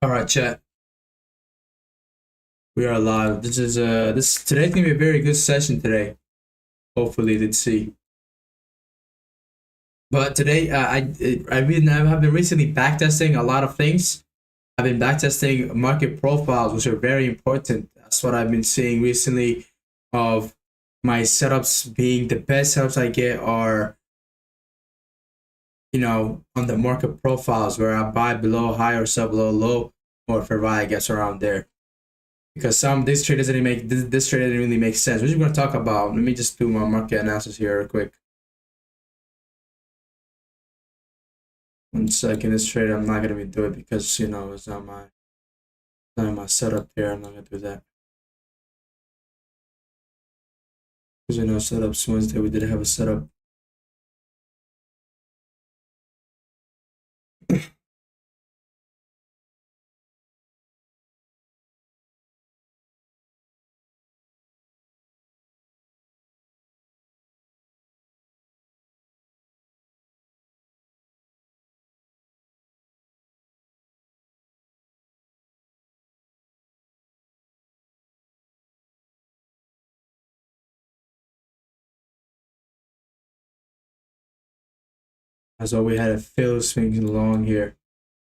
All right, chat. We are live. This today's gonna be a very good session today. Hopefully, let's see. But today, have been recently backtesting a lot of things. I've been backtesting market profiles, which are very important. That's what I've been seeing recently. Of my setups being the best setups I get are on the market profiles where I buy below high or sell below low, or if I buy, I guess around there. Because some this trade doesn't make this trade doesn't really make sense. Which we're going to talk about. Let me just do my market analysis here real quick. 1 second. This trade I'm not going to be doing because it's not my setup here. I'm not going to do that because setups Wednesday we did have a setup. As well, we had a fail swing along here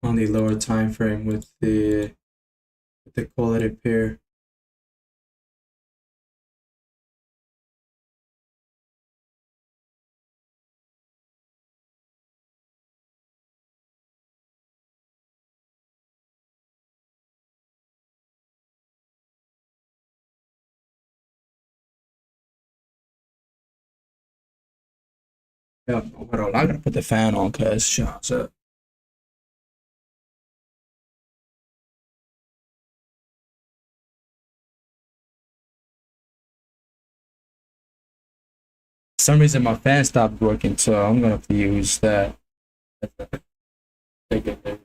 on the lower time frame with the quality pair. Yeah, hold on. I gotta put the fan on because shots up. For some reason my fan stopped working, so I'm gonna have to use that. Take it there.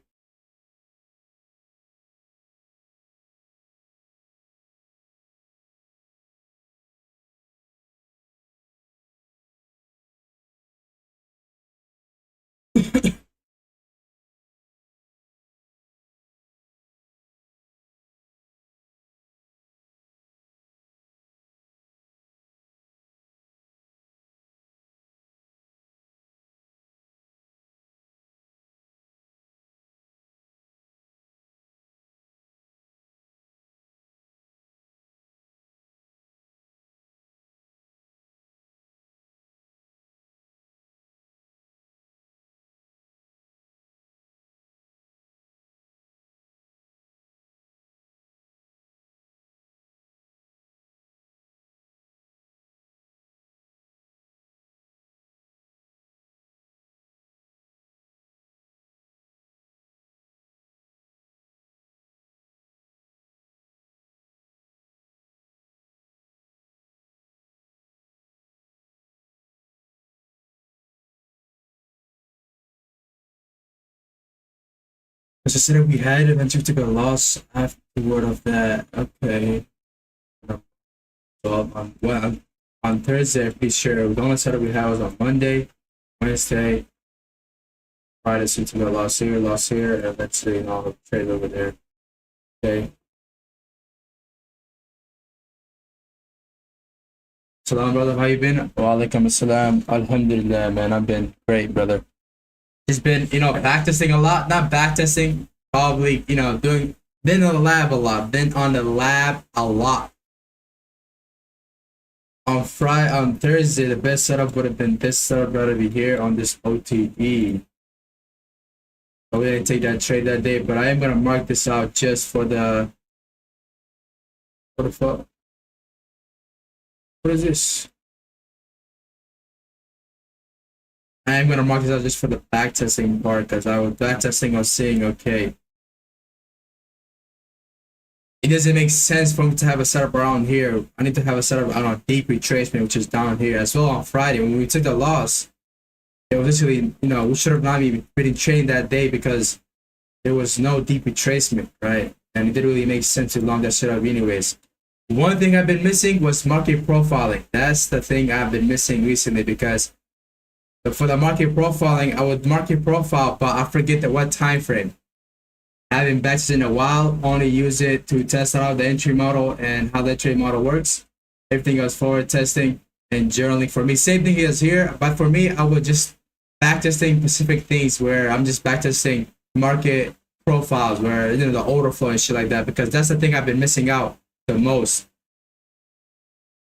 As I said, we had eventually took a loss afterward of that. Okay. So on Thursday, I'm pretty sure the only setup we had was on Monday, Wednesday, Friday. So we took a loss here, and eventually trade over there. Okay. Salam, brother. How you been? Wa alaikum assalam. Alhamdulillah, man. I've been great, brother. Just been, backtesting a lot. Not backtesting, probably, been in the lab a lot. Been on the lab a lot. On Thursday, the best setup would have been this setup gotta be here on this OTE. But we didn't take that trade that day, but I am gonna mark this out just for the what the fuck? What is this? I am gonna mark this out just for the backtesting part because I was backtesting. I was saying, okay, it doesn't make sense for me to have a setup around here. I need to have a setup on deep retracement, which is down here as well. On Friday when we took the loss, it was literally, we should have not even been trading that day because there was no deep retracement, right? And it didn't really make sense to long that setup anyways. One thing I've been missing was market profiling. That's the thing I've been missing recently because for the market profiling, I would market profile, but I forget what time frame. Haven't batched in a while. Only use it to test out the entry model and how the entry model works. Everything else forward testing and journaling for me. Same thing is here, but for me, I would just backtesting specific things where I'm just backtesting market profiles where the order flow and shit like that, because that's the thing I've been missing out the most.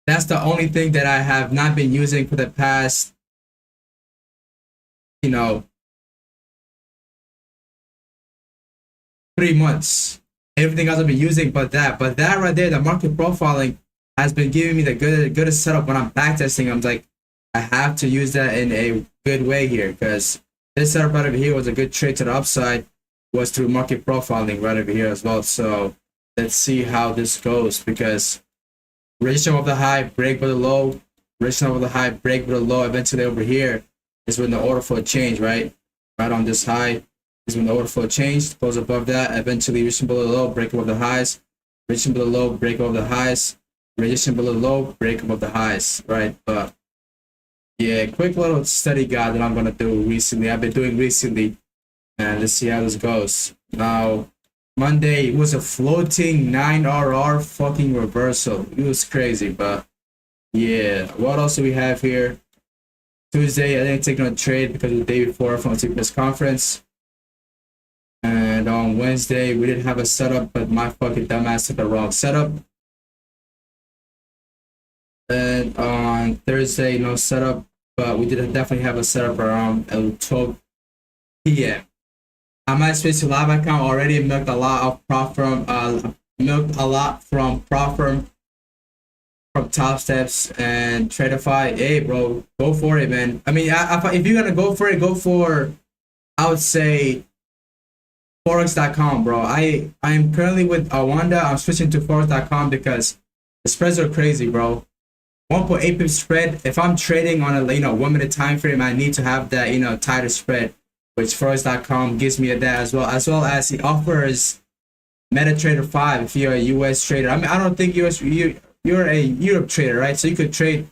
That's the only thing that I have not been using for the past, you know, 3 months. Everything else I've been using but that right there, the market profiling has been giving me the goodest setup when I'm backtesting. I'm like, I have to use that in a good way here, because this setup right over here was a good trade to the upside, was through market profiling right over here as well. So let's see how this goes, because rejection of the high, break below the low, rejection of the high, break below the low, eventually over here is when the order flow changed, right? Right on this high is when the order flow changed, goes above that, eventually reaching below the low, break above the highs, reaching below the low, break above the highs, rejection below the low, break above the highs, right? But yeah, quick little study guide that I'm gonna do recently. I've been doing recently, and let's see how this goes. Now, Monday it was a floating 9RR fucking reversal. It was crazy, but yeah. What else do we have here? Tuesday, I didn't take no trade because of the day before from the press conference. And on Wednesday, we didn't have a setup, but my fucking dumbass took the wrong setup. And on Thursday, no setup, but we did definitely have a setup around 12 p.m. On my Space Live account already milked a lot of prop from prop firm, from Top Steps and Tradeify. Hey, bro, go for it, man. I mean, if you're gonna go for it, go for, I would say, Forex.com, bro. I am currently with Awanda. I'm switching to Forex.com because the spreads are crazy, bro. 1.8 pip spread. If I'm trading on a 1 minute time frame, I need to have that tighter spread, which Forex.com gives me that as well as it offers MetaTrader 5 if you're a US trader. I mean, I don't think you're a Europe trader, right? So you could trade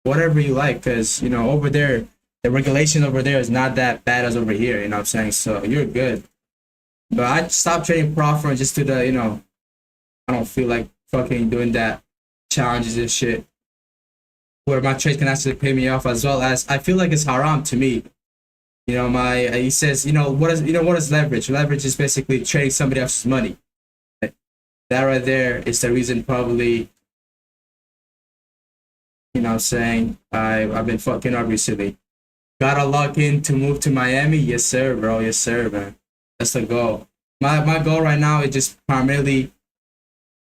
whatever you like, because over there the regulation over there is not that bad as over here. You know what I'm saying? So you're good. But I stopped trading profit just to the I don't feel like fucking doing that challenges and shit where my trades can actually pay me off, as well as I feel like it's haram to me. He says, what is leverage? Leverage is basically trading somebody else's money. That right there is the reason probably, what I'm saying, I've been fucking up recently. Gotta lock in to move to Miami. Yes, sir, bro. Yes, sir, man. That's the goal. My goal right now is just primarily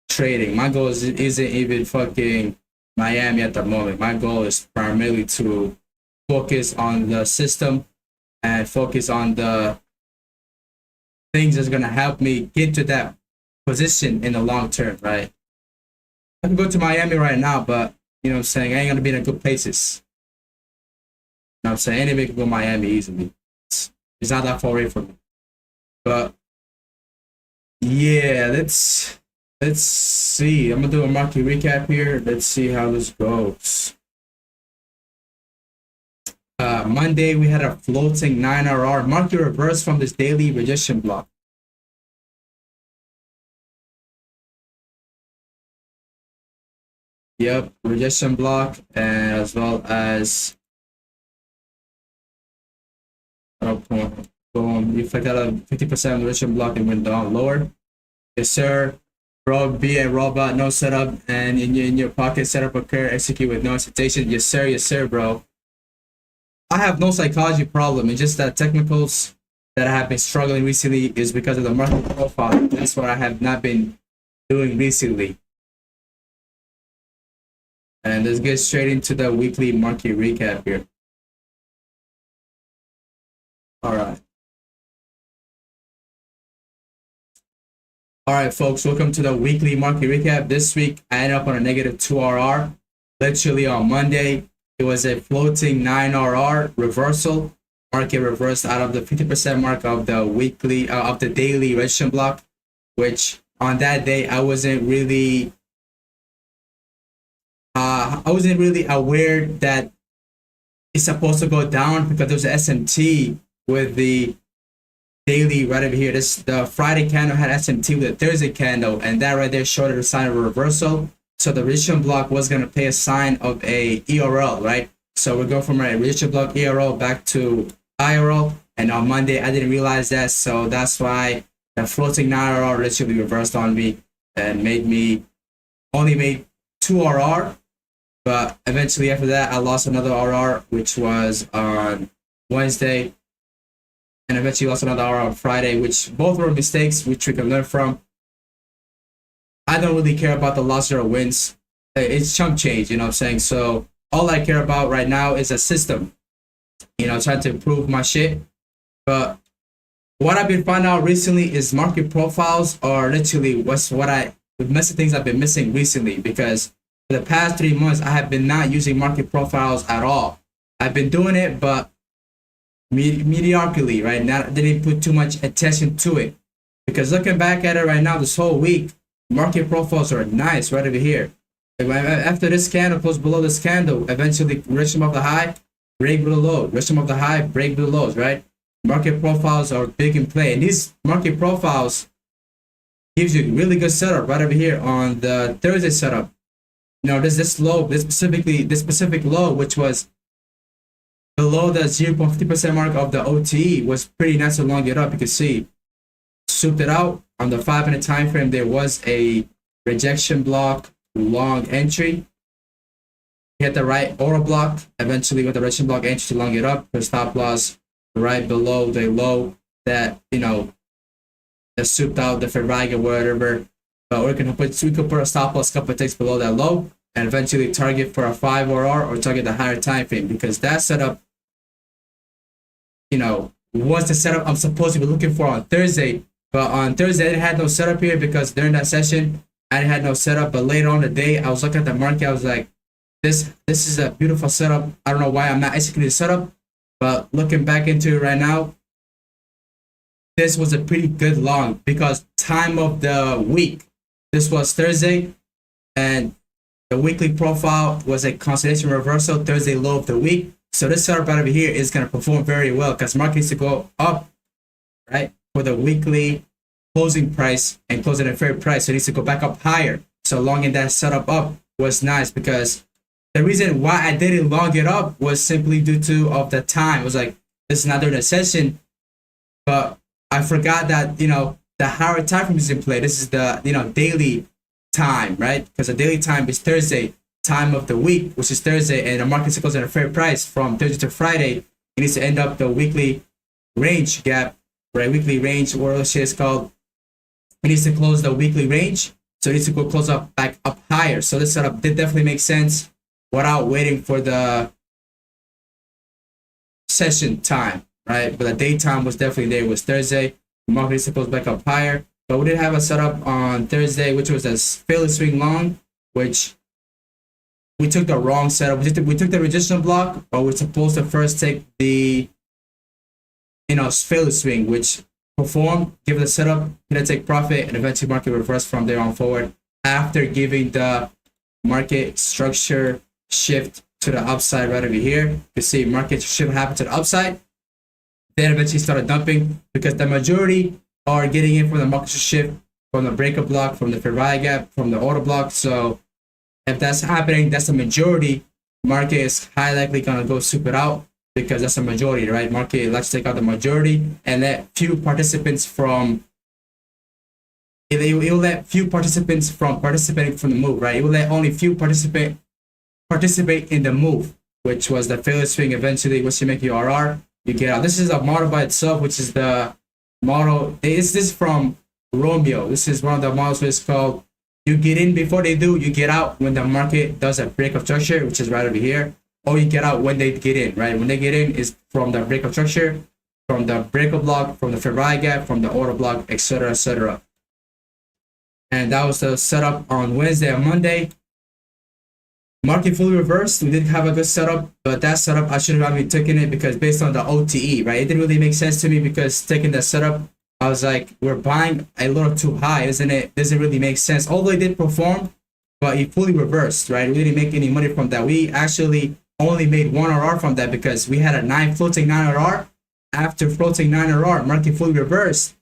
trading. My goal isn't even fucking Miami at the moment. My goal is primarily to focus on the system and focus on the things that's gonna help me get to that position in the long term, right? I can go to Miami right now, but you know what I'm saying, I ain't gonna be in a good places. You know what I'm saying? Anybody can go to Miami easily. It's not that far away from me. But yeah, let's see. I'm gonna do a market recap here. Let's see how this goes. Monday we had a floating 9RR market reverse from this daily rejection block. Yep, rejection block, and as well as boom, reflected a 50% rejection block and went down lower. Yes, sir. Bro, B and robot, no setup, and in your pocket setup occur, execute with no hesitation. Yes, sir, bro. I have no psychology problem. It's just that technicals that I have been struggling recently is because of the market profile. That's what I have not been doing recently. And let's get straight into the weekly market recap here. All right. All right, folks, welcome to the weekly market recap. This week, I ended up on a negative 2RR. Literally on Monday, it was a floating 9RR reversal. Market reversed out of the 50% mark of the weekly, of the daily rejection block, which on that day, I wasn't really aware that it's supposed to go down because there was an SMT with the daily right over here. This the Friday candle had SMT with a Thursday candle, and that right there showed a sign of a reversal. So the resistance block was gonna pay a sign of a ERL, right? So we're going from a resistance block ERL back to IRL, and on Monday I didn't realize that, so that's why the floating 9RR literally reversed on me and made me only made 2 RR, but eventually after that I lost another RR, which was on Wednesday, and eventually lost another RR on Friday, which both were mistakes which we can learn from. I don't really care about the loss or wins. It's chump change, you know what I'm saying? So all I care about right now is a system, you know, trying to improve my shit. But what I've been finding out recently is market profiles are literally the messy things I've been missing recently, because for the past 3 months I have been not using market profiles at all. I've been doing it, but mediocrely, right? Now didn't put too much attention to it, because looking back at it right now, this whole week, market profiles are nice right over here. After this candle close below this candle, eventually reach above the high, break below the low, reach above the high, break below the lows, right? Market profiles are big in play, and these market profiles gives you really good setup right over here on the Thursday setup. You know, this low, this specific low, which was below the 0.50% mark of the OTE, was pretty nice to long it up. You can see, souped it out on the 5-minute time frame. There was a rejection block, long entry. Hit the right order block, eventually with the rejection block entry to long it up. For stop loss right below the low that, you know, that souped out the Ferrari or whatever. But we could put a stop loss couple of ticks below that low, and eventually target for a 5 or target the higher time frame, because that setup, you know, was the setup I'm supposed to be looking for on Thursday. But on Thursday I didn't have no setup here, because during that session I didn't have no setup. But later on the day I was looking at the market, I was like, this is a beautiful setup. I don't know why I'm not executing the setup, but looking back into it right now, this was a pretty good long, because time of the week, this was Thursday, and the weekly profile was a consolidation reversal, Thursday low of the week. So this setup right over here is going to perform very well, because market needs to go up, right, for the weekly closing price and closing at a fair price. So it needs to go back up higher. So longing that setup up was nice, because the reason why I didn't long it up was simply due to of the time. It was like, this is not during the session, but I forgot that, you know, the higher time frame is in play. This is the, you know, daily time, right? Because the daily time is Thursday, time of the week, which is Thursday, and the market goes at a fair price from Thursday to Friday. It needs to end up the weekly range gap, right? Weekly range, or what it's called. It needs to close the weekly range, so it needs to go close up back up higher. So this setup did definitely make sense without waiting for the session time, right? But the daytime was definitely there. It was Thursday. The market needs to close back up higher. But we did have a setup on Thursday, which was a fairly swing long, which we took the wrong setup. We took the resistance block, but we're supposed to first take the, you know, fairly swing, which performed, give the setup, gonna take profit, and eventually market reverse from there on forward after giving the market structure shift to the upside right over here. You see market shift happen to the upside, then eventually started dumping, because the majority are getting in from the market shift, from the breaker block, from the Ferrari gap, from the order block. So if that's happening, that's the majority. Market is highly likely gonna go soup it out, because that's the majority, right? Market likes to take out the majority and let few participants from, it will let few participants from participating from the move, right? It will let only few participate in the move, which was the failure swing. Eventually, once you make your RR, you get out. This is a model by itself, which is the model. This is from Romeo. This is one of the models where it's called, you get in before they do, you get out when the market does a break of structure, which is right over here, or you get out when they get in, right? When they get in is from the break of structure, from the breaker block, from the Ferrari gap, from the order block, etc., etc. And that was the setup on Wednesday and Monday. Market fully reversed. We did have a good setup, but that setup I should have probably taken it, because based on the OTE, right? It didn't really make sense to me, because taking that setup, I was like, we're buying a little too high, isn't it? Doesn't really make sense. Although it did perform, but it fully reversed, right? We didn't make any money from that. We actually only made 1 RR from that, because we had a floating 9 RR after floating 9RR, market fully reversed,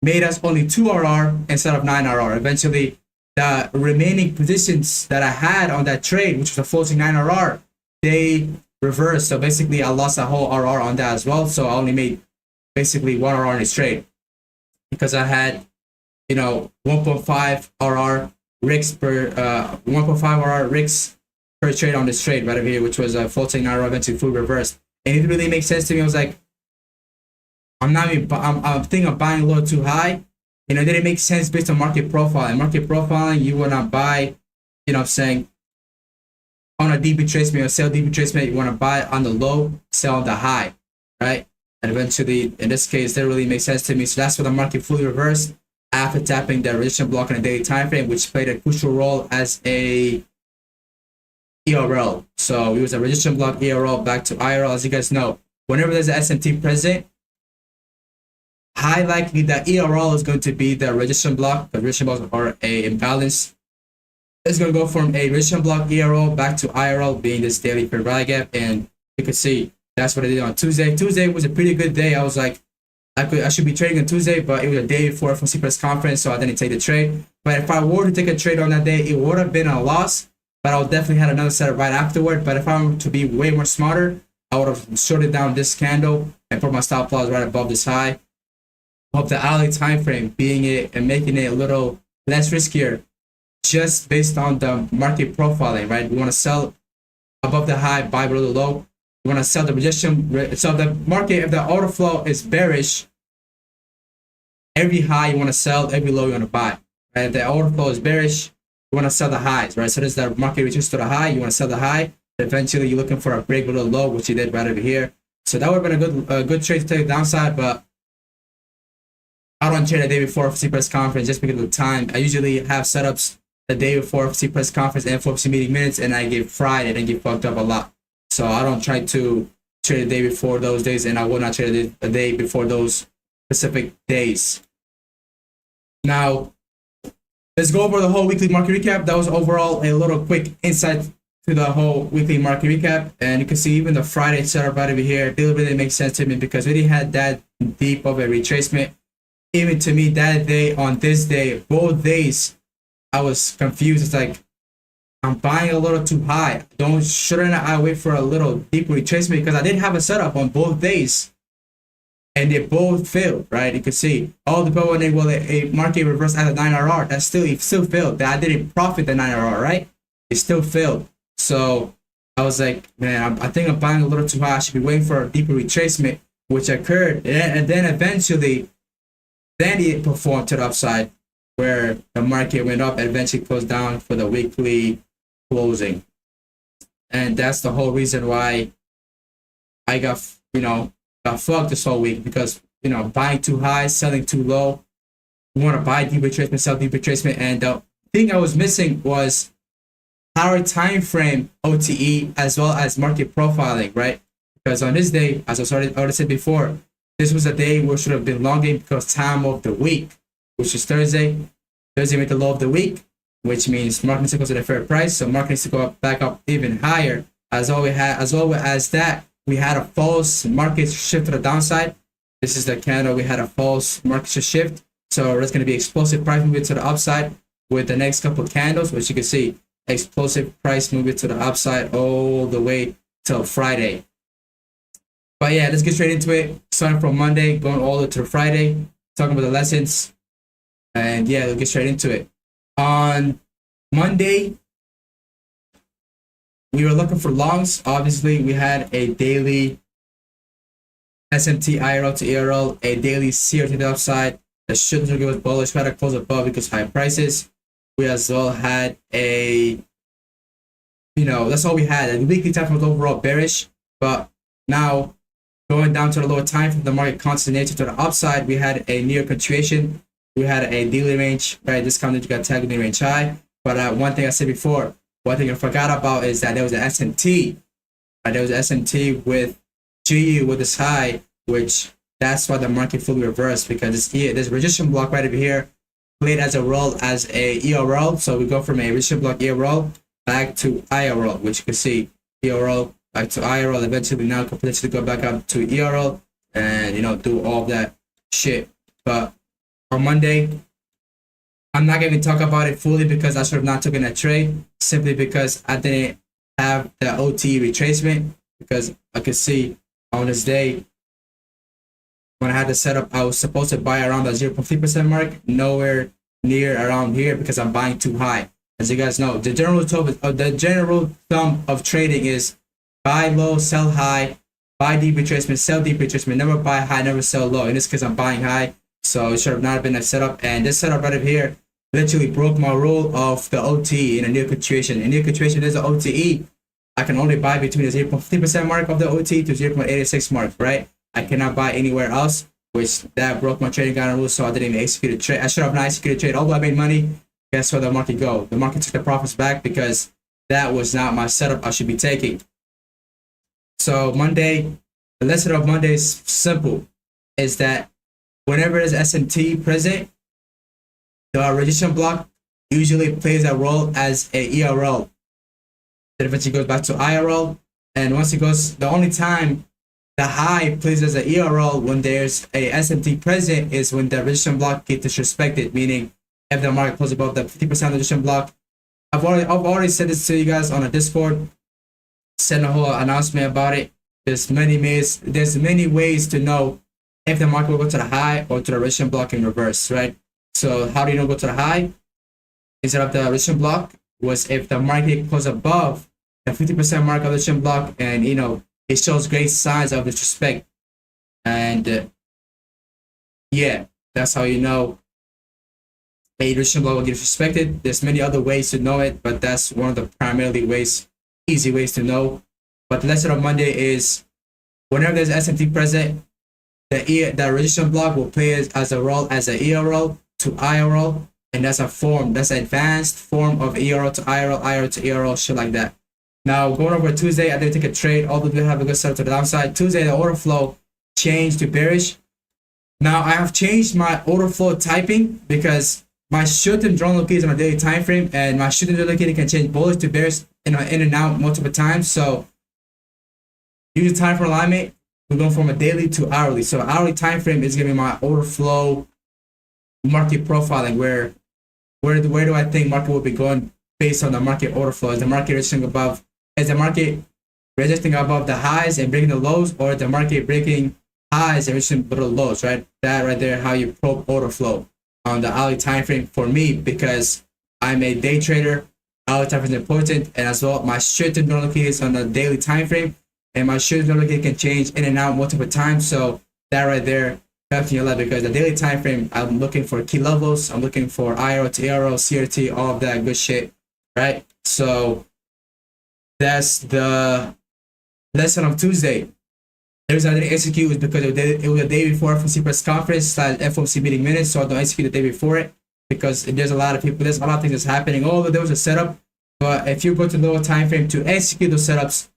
made us only 2RR instead of 9RR. Eventually, the remaining positions that I had on that trade, which was a floating 9RR, they reversed. So basically, I lost a whole RR on that as well. So I only made basically 1RR in this trade because I had, 1.5 RR rigs per 1.5 RR rigs per trade on this trade right over here, which was a floating 9RR eventually fully reversed. And it didn't really make sense to me. I was like, I'm thinking of buying a little too high. It didn't make sense based on market profile. And market profiling, you will not buy, I'm saying, on a deep retracement or sell deep retracement. You want to buy on the low, sell on the high, right? And eventually, in this case, that really makes sense to me. So that's where the market fully reversed after tapping the resistance block in a daily time frame, which played a crucial role as a ERL. So it was a resistance block ERL back to IRL. As you guys know, whenever there's an SMT present, high likely that ERL is going to be the resistance block. The resistance blocks are a imbalance. It's going to go from a resistance block ERL back to IRL, being this daily fair value gap. And you can see that's what I did on Tuesday. Tuesday was a pretty good day. I was like, I should be trading on Tuesday, but it was a day before FOMC press conference, so I didn't take the trade. But if I were to take a trade on that day, it would have been a loss, but I would definitely had another setup right afterward. But if I were to be way more smarter, I would have shorted down this candle and put my stop loss right above this high. Of the hourly time frame being it and making it a little less riskier, just based on the market profiling, right? We want to sell above the high, buy below the low. We want to sell the rejection. So the market, if the order flow is bearish, every high you want to sell, every low you want to buy. Right? If the order flow is bearish, you want to sell the highs, right? So there's the market reaches to the high, you want to sell the high. Eventually, you're looking for a break below the low, which you did right over here. So that would have been a good trade to take the downside, but I don't trade the day before FOMC press conference just because of the time. I usually have setups the day before FOMC press conference and FOMC meeting minutes, and I get fried and I get fucked up a lot. So I don't try to trade the day before those days, and I will not trade the day before those specific days. Now, let's go over the whole weekly market recap. That was overall a little quick insight to the whole weekly market recap. And you can see even the Friday setup right over here, it didn't really make sense to me because we didn't have that deep of a retracement. Even to me, that day, on this day, both days, I was confused. It's like, I'm buying a little too high. Shouldn't I wait for a little deeper retracement? Because I did have a setup on both days, and they both failed, right? You can see all the when a market reversed at a 9RR, it still failed. I didn't profit the 9RR, right? It still failed. So I was like, man, I think I'm buying a little too high. I should be waiting for a deeper retracement, which occurred, and then eventually. Then it performed to the upside where the market went up and eventually closed down for the weekly closing. And that's the whole reason why I got fucked this whole week because, buying too high, selling too low. You want to buy deep retracement, sell deep retracement. And the thing I was missing was our time frame OTE as well as market profiling, right? Because on this day, as I already said before, this was a day where it should have been long game because time of the week, which is Thursday. Thursday made the low of the week, which means market needs to go to the fair price. So market needs to go up, back up even higher. As well as that, we had a false market shift to the downside. This is the candle. We had a false market shift. So there's going to be explosive price movement to the upside with the next couple of candles, which you can see explosive price movement to the upside all the way till Friday. But yeah, let's get straight into it. Starting from Monday, going all the way to Friday, talking about the lessons. And yeah, we'll get straight into it. On Monday, we were looking for longs. Obviously, we had a daily SMT IRL to ERL, a daily CRT to the upside. The shouldn't give us bullish. We had to close above because high prices. We as well had that's all we had. The weekly time was overall bearish, but now going down to the lower time from the market concentrated to the upside, we had a near continuation. We had a daily range, right? This kind of got tagged in the range high. But one thing I said before, one thing I forgot about is that there was an SMT. There was an SMT with GU with this high, which that's why the market fully reversed because this resistance block right over here played as a role as a ERL. So we go from a resistance block ERL back to IRL, which you can see ERL back to IRL, eventually now could potentially go back up to ERL. and do all of that shit. But on Monday, I'm not going to talk about it fully because I should have not taken that trade, simply because I didn't have the OT retracement, because I could see on this day when I had the setup, I was supposed to buy around the 0.3% mark, nowhere near around here because I'm buying too high. As you guys know, the general thumb of trading is buy low, sell high, buy deep retracement, sell deep retracement, never buy high, never sell low. In this case, I'm buying high, so it should have not been a setup. And this setup right up here literally broke my rule of the OT in a new situation. In a new situation, there's an OTE. I can only buy between the 0.3% mark of the OT to 0.86 mark, right? I cannot buy anywhere else, which that broke my trading guideline rule, so I didn't even execute a trade. I should have not executed a trade, although I made money. Guess where the market go? The market took the profits back because that was not my setup I should be taking. So Monday, the lesson of Monday is simple, is that whenever there's SMT present, the resistance block usually plays a role as a ERL. Then eventually goes back to IRL, and once it goes, the only time the high plays as an ERL when there's a SMT present is when the resistance block gets disrespected, meaning if the market closes above the 50% resistance block. I've already said this to you guys on a Discord, sent a whole announcement about it. There's many ways to know if the market will go to the high or to the resistance block in reverse, right? So how do you know go to the high instead of the resistance block? Was if the market goes above the 50% mark of the resistance block, and it shows great signs of disrespect, and yeah, that's how you know a resistance block will get disrespected. There's many other ways to know it, but that's one of the primarily easy ways to know. But the lesson of Monday is whenever there's SMT present, the resistance block will play as a role as an ERL to IRL, and that's an advanced form of ERL to IRL, IRL to ERL, shit like that. Now, going over Tuesday, I didn't take a trade, although we have a good setup to the downside. Tuesday, the order flow changed to bearish. Now, I have changed my order flow typing because my short-term drone locator is on a daily time frame, and my short-term drone locator can change bullish to bearish in and out multiple times. So, using time for alignment, we're going from a daily to hourly. So, hourly time frame is going to be my order flow market profiling, where do I think market will be going based on the market order flow? Is the market resisting above the highs and breaking the lows, or the market breaking highs and resisting below the lows, right? That right there, how you probe order flow on the hourly time frame for me, because I'm a day trader. Hourly time frame is important, and as well, my short-term locator is on the daily time frame, and my short-term locator can change in and out multiple times. So that right there helps me a lot, because the daily time frame, I'm looking for key levels, I'm looking for IRL to ARL, CRT, all of that good shit, right? So that's the lesson of Tuesday. The reason I didn't execute was because it was the day before FOMC press conference / FOMC meeting minutes, so I don't execute the day before it, because there's a lot of things that's happening. Although there was a setup, but if you go to lower time frame to execute those setups,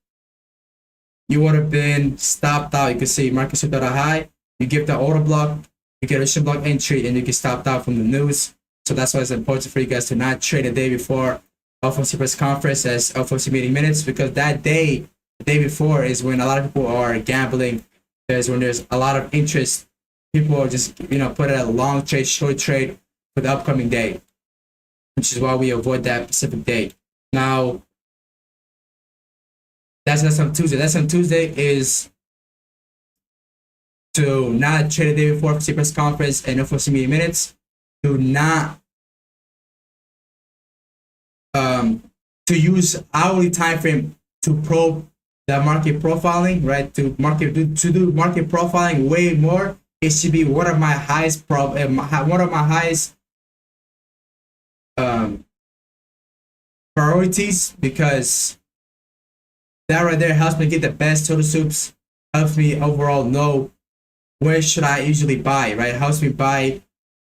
you would have been stopped out. You can see market stood at a high, you give the order block, you get a resistance block entry, and you get stopped out from the news. So that's why it's important for you guys to not trade the day before FOMC press conference as FOMC meeting minutes, because that day, the day before, is when a lot of people are gambling. When there's a lot of interest, people are just put a long trade, short trade for the upcoming day, which is why we avoid that specific day. Now, that's on Tuesday. That's on Tuesday is to not trade the day before FOMC press conference and FOMC meeting minutes. To not to use hourly time frame to probe the market profiling, right? To do market profiling way more. It should be one of my highest priorities, because that right there helps me get the best total soups, helps me overall know where should I usually buy, right? Helps me buy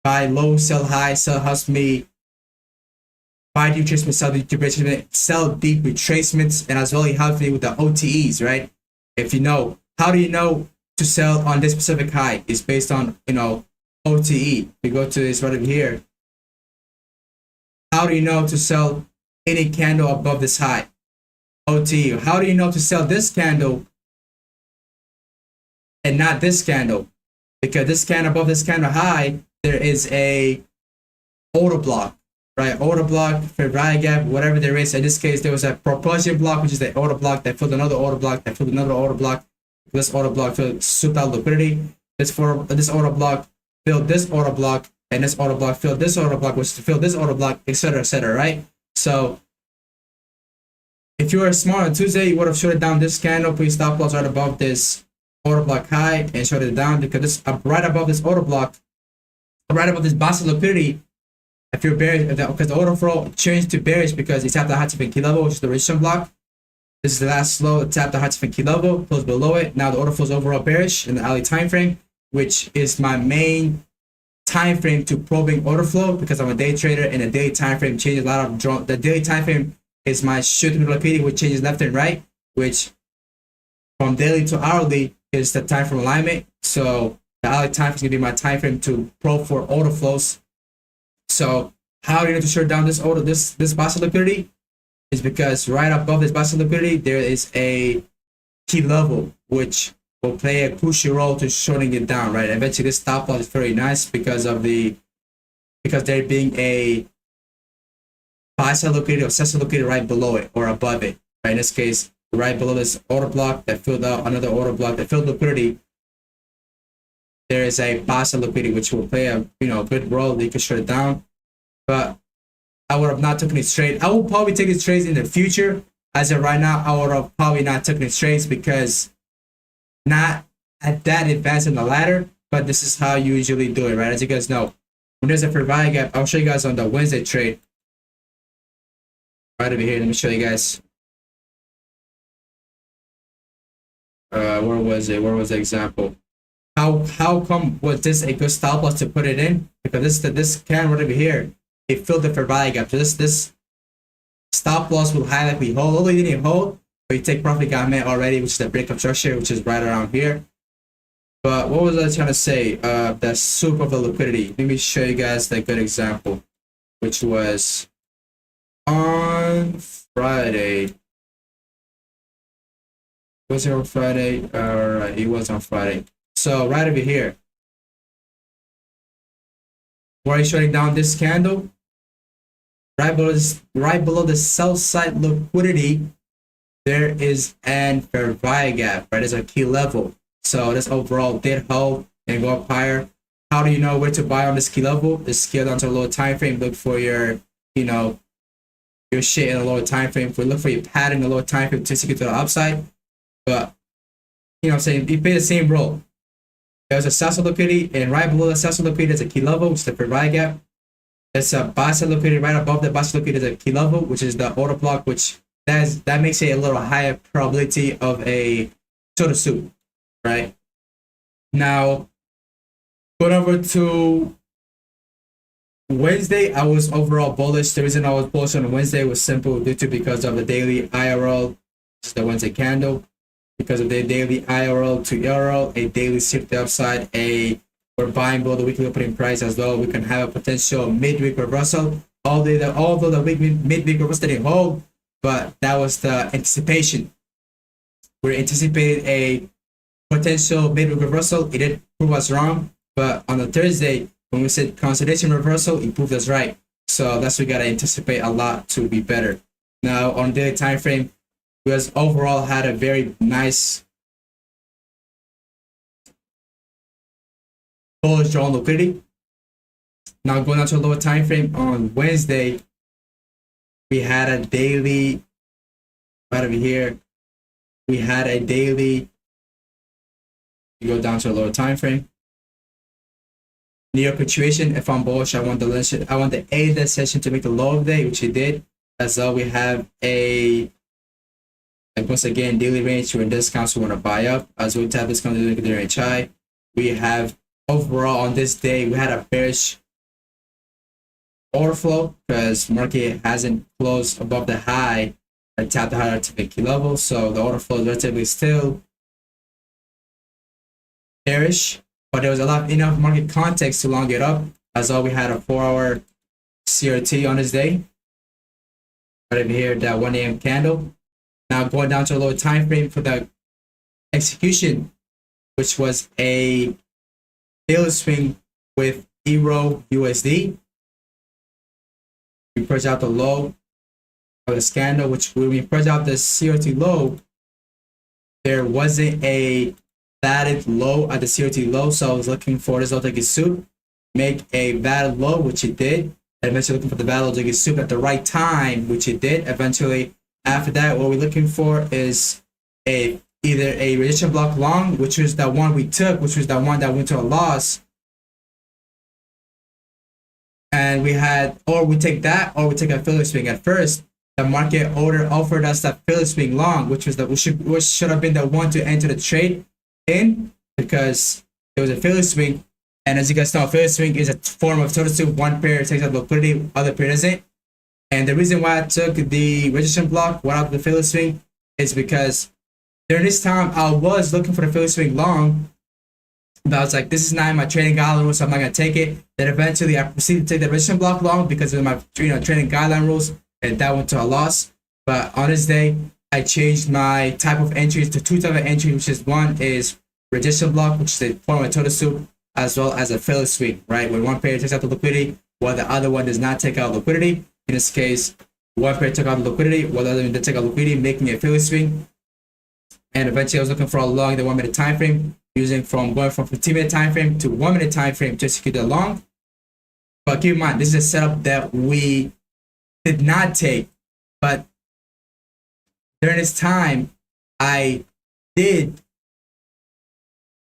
low, sell high, helps me buy deep retracements, sell deep retracements, sell deep retracements, and as well it helps me with the OTEs, right? If you know, how do you know to sell on this specific high? It's based on OTE. We go to this right over here. How do you know to sell any candle above this high? OTE. How do you know to sell this candle and not this candle, because this candle above this candle high, there is a order block, right? Order block, fair value gap, whatever there is. In this case, there was a propulsion block, which is the order block that filled another order block that filled another order block. This order block filled souped out liquidity. This order block filled this order block, and this order block filled this order block, which filled this order block, etc., right? So if you were smart on Tuesday, you would have shut it down this candle, put your stop loss right above this order block high and shut it down, because this right above this order block, right above this basket liquidity. If you're bearish, because the order flow changed to bearish because it tapped the high time key level, which is the resistance block. This is the last low, it tapped the high time key level, closed below it. Now the order flow is overall bearish in the hourly time frame, which is my main time frame to probing order flow, because I'm a day trader and the daily time frame changes a lot of the daily time frame is my shooting liquidity, which changes left and right, which from daily to hourly is the time frame alignment. So the hourly time frame is gonna be my time frame to probe for order flows. So how are you going to shut down this order, this basket liquidity? Is because right above this basket liquidity there is a key level which will play a crucial role to shutting it down, right? Eventually this stop loss is very nice because there being a buy side liquidity or sell side liquidity right below it or above it, right? In this case, right below this order block that filled out another order block that filled liquidity, there is a buy side liquidity which will play a good role. They can shut it down, but I would have not taken it straight. I will probably take it trades in the future. As of right now, I would have probably not taken it trades because not at that advanced in the ladder. But this is how you usually do it, right? As you guys know, when there's a fair value gap, I'll show you guys on the Wednesday trade. Right over here, let me show you guys. Where was it? Where was the example? How come was this a good stop loss to put it in? Because this can right over here, it filled the fair value gap. So this stop loss will highly likely hold. Although you didn't hold, but you take profit got met already, which is the breakup structure, which is right around here. But what was I trying to say? The soup of the liquidity. Let me show you guys the good example, which was on Friday. Was it on Friday? Alright, it was on Friday. So right over here, where are you shutting down this candle? Right below the sell side liquidity, there is an fair value gap, right? There's a key level. So this overall did hold and go up higher. How do you know where to buy on this key level? Just scale down to a lower time frame. Look for your shit in a lower time frame. Look for your pattern in a lower time frame to take it to the upside. But I'm saying you play the same role. There's a sell side liquidity, and right below the sell side liquidity there's a key level, which is the fair value gap. There's a buy side liquidity right above the buy side liquidity is a key level, which is the order block, which that makes it a little higher probability of a soda soup, right? Now, going over to Wednesday, I was overall bullish. The reason I was bullish on Wednesday was simple because of the daily IRL, which is the Wednesday candle. Because of the daily IRL to ERL, a daily shift upside, we're buying below the weekly opening price as well. We can have a potential midweek reversal. Although the midweek reversal didn't hold, but that was the anticipation. We anticipated a potential midweek reversal. It did prove us wrong, but on the Thursday, when we said consolidation reversal, it proved us right. So that's what we gotta anticipate a lot to be better. Now on daily time frame, we overall had a very nice bullish draw on liquidity. Now going on to a lower time frame on Wednesday, we had a daily right over here. We had a daily. You go down to a lower time frame. New York situation. If I'm bullish, I want the A session to make the low of the day, which it did. As well, we have once again daily range when discounts we want to buy up. As we tap discount to the range high, we have overall on this day we had a bearish order flow because market hasn't closed above the high and tapped the higher key level. So the order flow is relatively still bearish, but there was enough market context to long it up. As well, we had a 4-hour CRT on this day. Right over here, that 1 a.m. candle. Now going down to a lower time frame for the execution, which was a daily swing with Euro USD. We purged out the low of the candle, which when we purged out the CRT low, there wasn't a valid low at the CRT low, so I was looking for this Lotegi soup, make a valid low, which it did. Eventually looking for the valid Lotegi soup at the right time, which it did. Eventually, after that, what we're looking for is either a rejection block long, which was the one we took, which was the one that went to a loss. And we had, or we take that, or we take a Philly swing. At first, the market order offered us that Philly swing long, which was which should have been the one to enter the trade in, because it was a Philly swing. And as you guys know, Philly swing is a form of total soup. One pair takes out liquidity, other pair doesn't. And the reason why I took the rejection block without the Philly swing is because during this time I was looking for the Philly swing long, but I was like, this is not in my trading guideline rules, so I'm not gonna take it. Then eventually I proceeded to take the rejection block long because of my trading guideline rules, and that went to a loss. But on this day, I changed my type of entries to two types of entries, which is one is rejection block, which is a form of total soup, as well as a Philly swing, right? When one pair takes out the liquidity, while the other one does not take out liquidity. In this case, one pair took out the liquidity, while the other one did take out liquidity, making a Philly swing. And eventually I was looking for a long the 1 minute time frame, going from 15-minute time frame to 1 minute time frame to execute the long. But keep in mind, this is a setup that we did not take, but during this time, I did,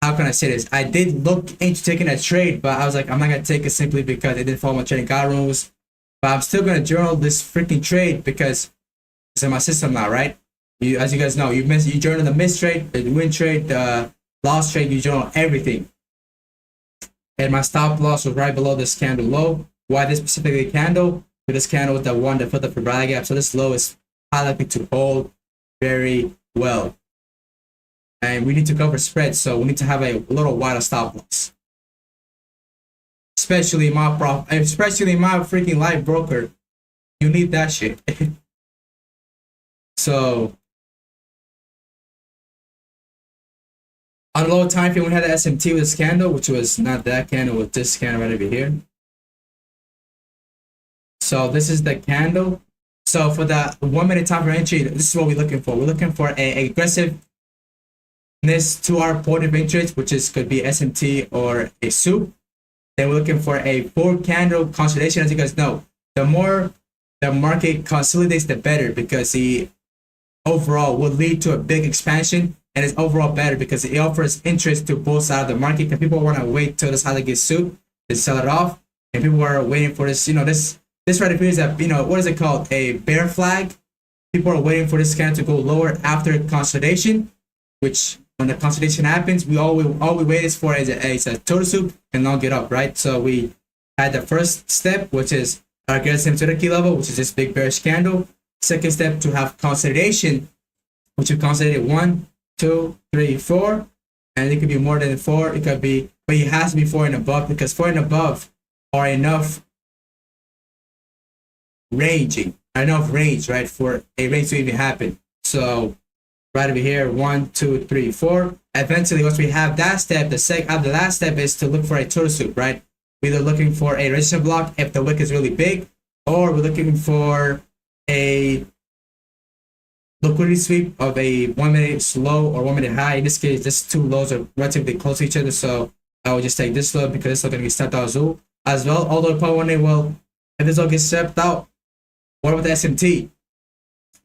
how can I say this? I did look into taking a trade, but I was like, I'm not going to take it simply because it didn't follow my trading guide rules. But I'm still going to journal this freaking trade because it's in my system now, right? As you guys know, you journal the miss trade, the win trade, the loss trade, you journal everything. And my stop loss was right below this candle low. Why this specifically candle? Because this candle was the one that filled the Fibonacci gap. So this low is highly likely to hold very well. And we need to cover spread, so we need to have a little wider stop loss. Especially my freaking live broker, you need that shit. So on low time frame, we had the SMT with this candle, which was not that candle, with this candle right over here. So this is the candle. So for the 1 minute time frame entry, this is what we're looking for. We're looking for a aggressiveness to our point of interest, which could be SMT or a soup. Then we're looking for a 4 candle consolidation. As you guys know, the more the market consolidates, the better, because the overall will lead to a big expansion, and it's overall better because it offers interest to both sides of the market. Because people want to wait till this highly gets soup to sell it off, and people are waiting for this. This right here is a what is it called? A bear flag. People are waiting for this candle to go lower after consolidation, which when the consolidation happens, all we wait is for is a total soup and long get up, right? So we had the first step, which is our aggressive to the key level, which is this big bearish candle. Second step, to have consolidation, which we consolidated 1, 2, 3, 4, and it could be more than 4. It could be, but it has to be 4 and above, because 4 and above are enough range, right, for a range to even happen. So right over here, 1, 2, 3, 4. Eventually, once we have that step, the last step is to look for a total soup, right? We're either looking for a resistance block if the wick is really big, or we're looking for a liquidity sweep of a 1 minute low or 1 minute high. In this case, these two lows are relatively close to each other, so I will just take this low because this low going to get stepped out as well. Although you're probably wondering, well, if this low gets stepped out, what about the SMT?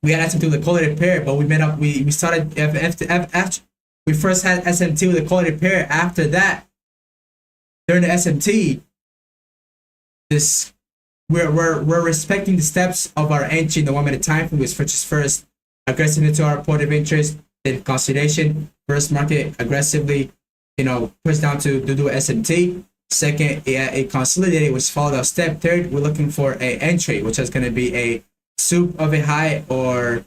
We had SMT with a correlated pair, but we started after we first had SMT with a correlated pair. After that, during the SMT, we're respecting the steps of our entry in the 1 minute time frame, which is first aggressive to our point of interest, then consolidation. First, market aggressively, push down to do SMT. Second, a consolidated, which followed our step. Third, we're looking for a entry, which is going to be a soup of a high or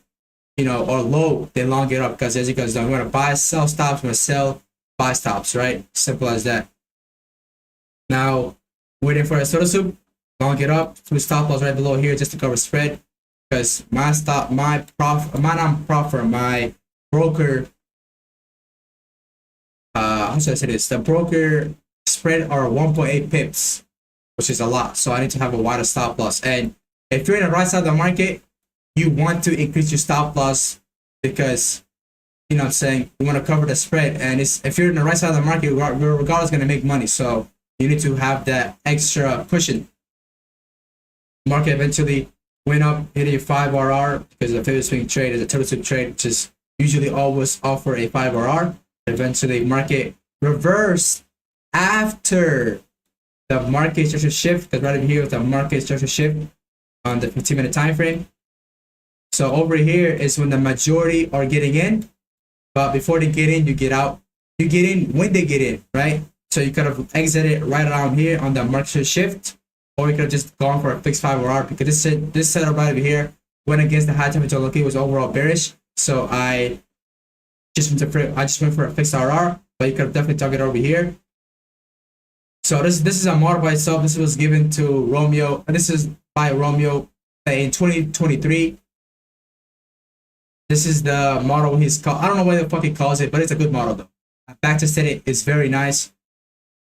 low, then long it up, because as you guys know, we want to buy, sell stops, we want to sell, buy stops, right? Simple as that. Now, waiting for a soda soup, long it up, to stop loss right below here just to cover spread, because my broker how should I say this? The broker spread are 1.8 pips, which is a lot. So I need to have a wider stop loss. And if you're in the right side of the market, you want to increase your stop loss because you know what I'm saying, you want to cover the spread. And it's if you're in the right side of the market, you're regardless going to make money. So you need to have that extra cushion. Market eventually went up, hitting a 5 RR because the favorite swing trade is a total swing trade, which is usually always offer a 5 RR. Eventually, market reversed after the market structure shift, because right over here is the market structure shift on the 15-minute time frame. So over here is when the majority are getting in, but before they get in, you get out. You get in when they get in, right? So you could have exited right around here on the market shift, or you could have just gone for a fixed 5 RR because this setup right over here went against the high temperature look. It was overall bearish. So I just went for a fixed RR, but you could have definitely targeted over here. So this is a model by itself. This was given to Romeo, and this is by Romeo in 2023. This is the model he's called. I don't know what the fuck he calls it, but it's a good model though. Back to steady is very nice.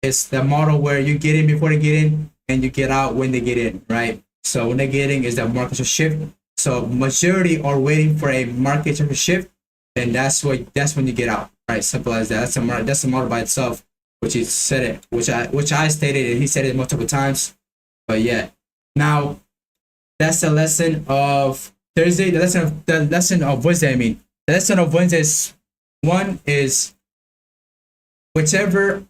It's the model where you get in before they get in and you get out when they get in, right? So when they get in is the market to shift. So majority are waiting for a market to shift, and that's when you get out, right? Simple as that. That's a model by itself, which he said it, which I stated, and he said it multiple times. But yeah, now that's the lesson of Thursday. The lesson of Wednesday. I mean, the lesson of Wednesday is one is whichever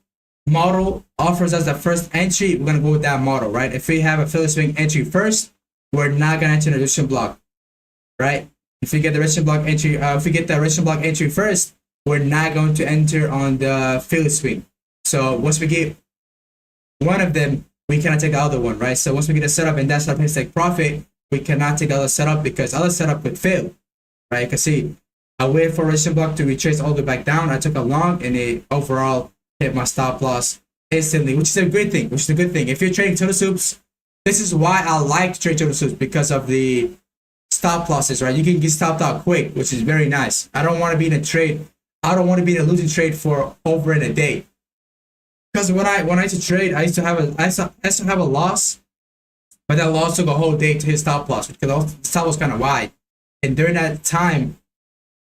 model offers us the first entry, we're gonna go with that model, right? If we have a Philly swing entry first, we're not gonna enter the resistance block, right? If we get the resistance block entry, if we get the resistance block entry first, we're not going to enter on the Philly swing. So once we get one of them, we cannot take the other one, right? So once we get a setup and that's our place take profit, we cannot take the other setup because other setup would fail, right? You can see I waited for resistance block to retrace all the way back down. I took a long and it overall hit my stop loss instantly, which is a great thing. Which is a good thing. If you're trading turtle soups, this is why I like to trade turtle soups, because of the stop losses, right? You can get stopped out quick, which is very nice. I don't want to be in a trade. I don't want to be in a losing trade for over in a day. Because when I used to trade, I used to have a loss, but that loss took a whole day to hit stop loss because the stop was kind of wide. And during that time,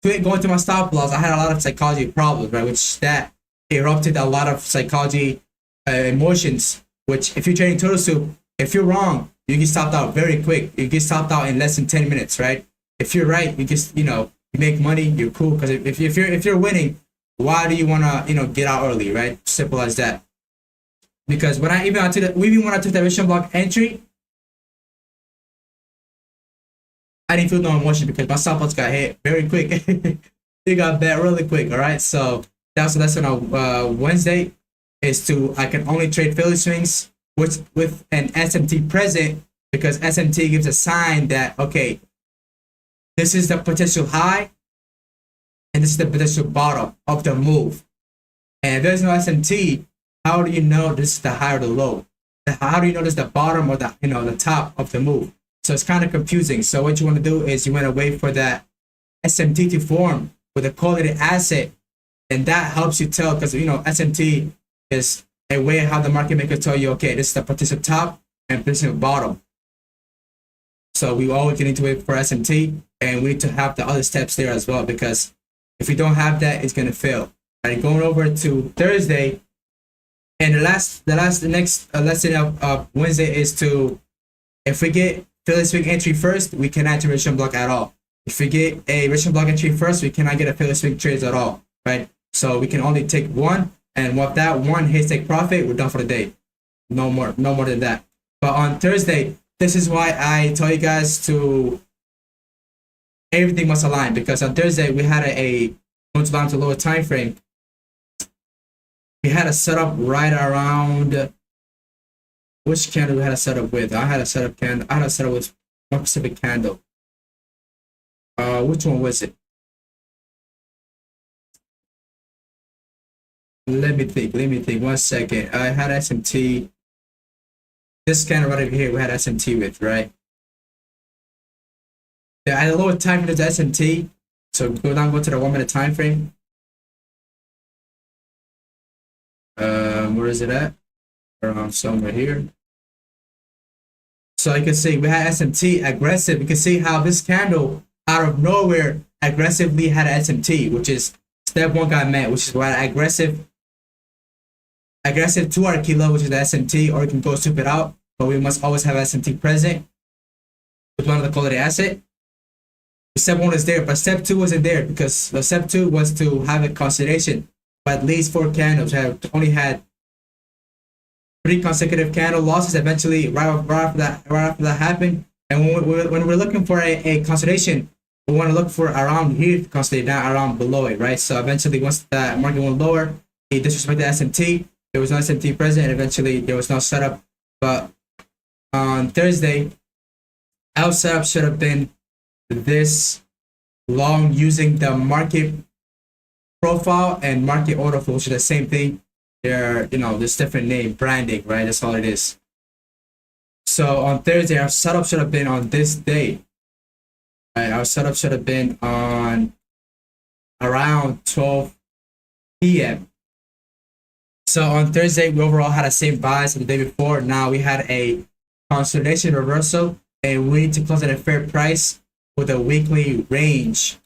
going to my stop loss, I had a lot of psychology problems, right? Which that erupted a lot of psychology emotions. Which if you're trading turtle soup, if you're wrong, you get stopped out very quick. You get stopped out in less than 10 minutes, right? If you're right, you just you make money, you're cool. Because if you're winning, why do you wanna get out early, right? Simple as that. Because when I took the resistance block entry, I didn't feel no emotion because my stop loss got hit very quick. It got bad really quick. All right, so that's the lesson of Wednesday is I can only trade Philly swings with an SMT present, because SMT gives a sign that okay, this is the potential high and this is the potential bottom of the move. And if there's no SMT, how do you know this is the high or the low? How do you know this is the bottom or the top of the move? So it's kind of confusing. So what you want to do is you want to wait for that SMT to form with a correlated asset, and that helps you tell, because SMT is a way how the market maker tell you, okay, this is the potential top and potential bottom. So we always need to wait for SMT, and we need to have the other steps there as well, because if we don't have that, it's gonna fail. Right, going over to Thursday, and the next lesson of Wednesday is if we get Philly swing entry first, we cannot enter resistance block at all. If we get a resistance block entry first, we cannot get a Philly swing trades at all, right? So we can only take one, and with that one hit take profit, we're done for the day. No more than that. But on Thursday, this is why I tell you guys to everything must align, because on Thursday we had a down to lower time frame. We had a setup right around. Which candle we had a setup with? I had a setup with one specific candle. Which one was it? Let me think. 1 second. I had SMT. This candle right over here, we had SMT with, right? Yeah, at a lower time frame, there's SMT. So go to the 1 minute time frame. Where is it at? Around somewhere here. So you can see we had SMT aggressive. You can see how this candle out of nowhere aggressively had an SMT, which is step one got met, which is why aggressive 2-hour kilo, which is the SMT, or you can go soup it out. But we must always have SMT present with one of the quality asset. Step one is there, but step two wasn't there because the step two was to have a consideration. But at least 4 candles have only had 3 consecutive candle losses. Eventually, right after that happened, and when we're looking for a consolidation, we want to look for around here to consolidate, not around below it, right? So eventually, once the market went lower, he disrespected SMT. There was no SMT present, and eventually there was no setup. But on Thursday, our setup should have been this long using the market profile and market order flow, which is the same thing. They're, this different name, branding, right? That's all it is. So on Thursday, our setup should have been on this day. Right? Our setup should have been on around 12 p.m. So on Thursday, we overall had the same buys as the day before. Now we had a consolidation reversal, and we need to close at a fair price with a weekly range.